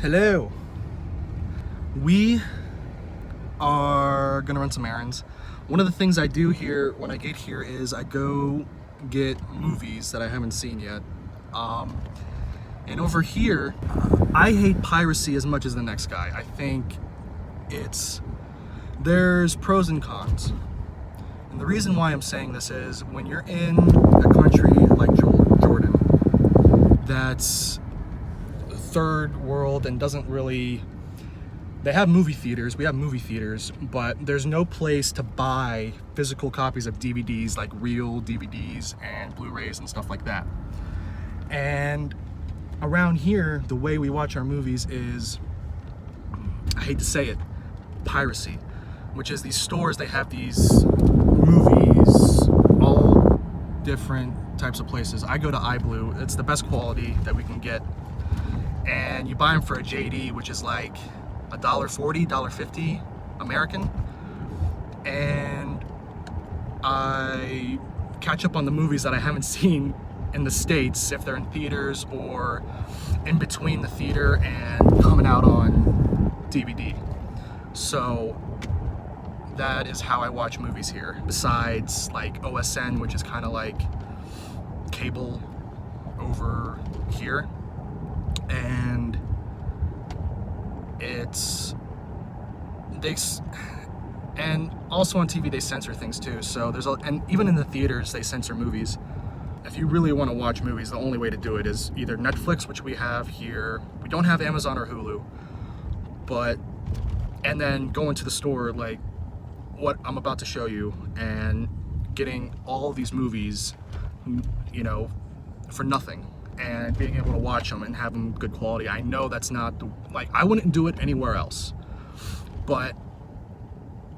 Hello. We are gonna run some errands. One of the things I do here when I get here is I go get movies that I haven't seen yet. And over here, I hate piracy as much as the next guy. I think there's pros and cons. And the reason why I'm saying this is when you're in a country like Jordan that's third world and doesn't really, they have movie theaters, we have movie theaters, but there's no place to buy physical copies of DVDs, like real DVDs and Blu-rays and stuff like that. And around here, the way we watch our movies is, I hate to say it, piracy, which is these stores, they have these movies, all different types of places. I go to iBlue, it's the best quality that we can get. And you buy them for a JD, which is like $1.40, $1.50 American. And I catch up on the movies that I haven't seen in the States, if they're in theaters or in between the theater and coming out on DVD. So that is how I watch movies here, besides like OSN, which is kind of like cable over here. And and also on TV they censor things too. So and even in the theaters they censor movies. If you really want to watch movies, the only way to do it is either Netflix, which we have here. We don't have Amazon or Hulu, and then go into the store like what I'm about to show you and getting all of these movies, for nothing, and being able to watch them and have them good quality. I know that's not I wouldn't do it anywhere else, but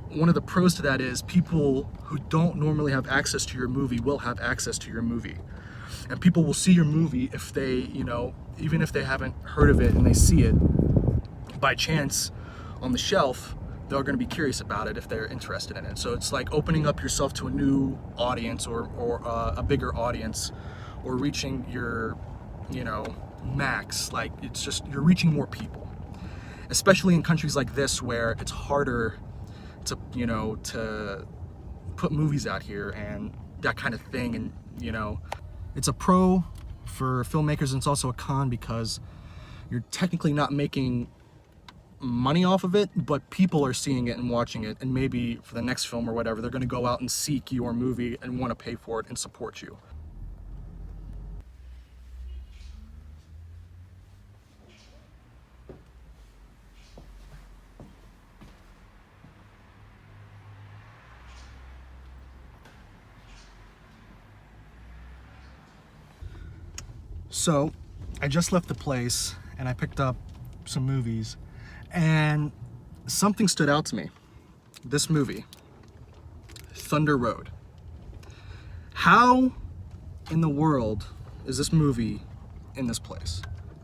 one of the pros to that is people who don't normally have access to your movie will have access to your movie, and people will see your movie if they, even if they haven't heard of it and they see it by chance on the shelf, they're going to be curious about it if they're interested in it. So it's like opening up yourself to a new audience or a bigger audience, or reaching your, max. Like it's just, you're reaching more people, especially in countries like this where it's harder to, to put movies out here and that kind of thing. And, it's a pro for filmmakers, and it's also a con because you're technically not making money off of it, but people are seeing it and watching it, and maybe for the next film or whatever, they're going to go out and seek your movie and want to pay for it and support you. So I just left the place and I picked up some movies, and something stood out to me. This movie, Thunder Road. How in the world is this movie in this place?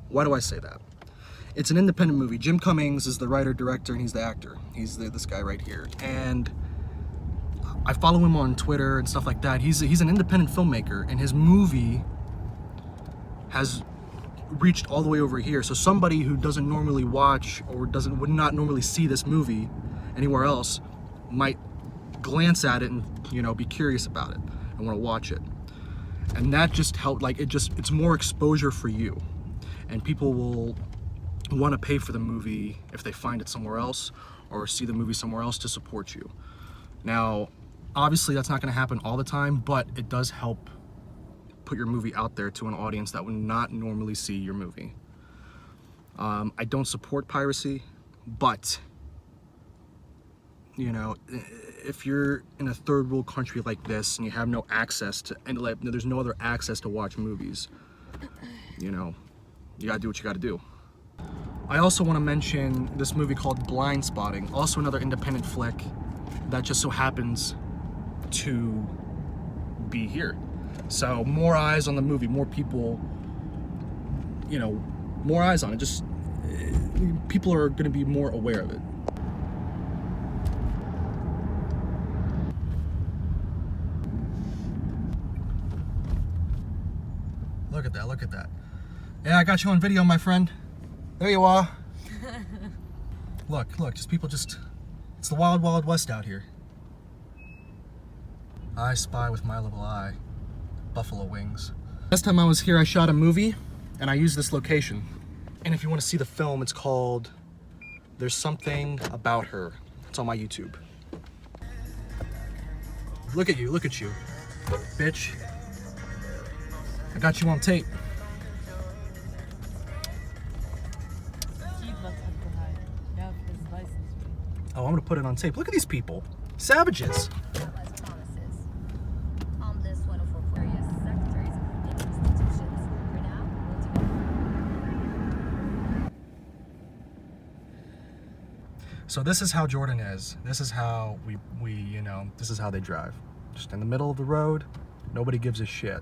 Why do I say that? It's an independent movie. Jim Cummings is the writer, director, and he's the actor. He's this guy right here. And I follow him on Twitter and stuff like that. He's an independent filmmaker, and his movie has reached all the way over here. So somebody who doesn't normally watch or would not normally see this movie anywhere else might glance at it and be curious about it and want to watch it. And that just helped, it's more exposure for you, and people will want to pay for the movie if they find it somewhere else or see the movie somewhere else to support you. Now obviously that's not going to happen all the time, but it does help put your movie out there to an audience that would not normally see your movie. I don't support piracy, but if you're in a third world country like this and you have no access to, and there's no other access to watch movies, you gotta do what you gotta do. I also want to mention this movie called Blind Spotting, also another independent flick that just so happens to be here. So more eyes on the movie, more people, more eyes on it. Just people are going to be more aware of it. Look at that, look at that. Yeah, I got you on video, my friend. There you are. Look, just people it's the wild, wild west out here. I spy with my little eye. Buffalo wings. Last time I was here, I shot a movie, and I used this location. And if you want to see the film, it's called There's Something About Her. It's on my YouTube. Look at you, bitch. I got you on tape. Oh, I'm gonna put it on tape. Look at these people. Savages. So this is how Jordan is. This is how we this is how they drive. Just in the middle of the road. Nobody gives a shit.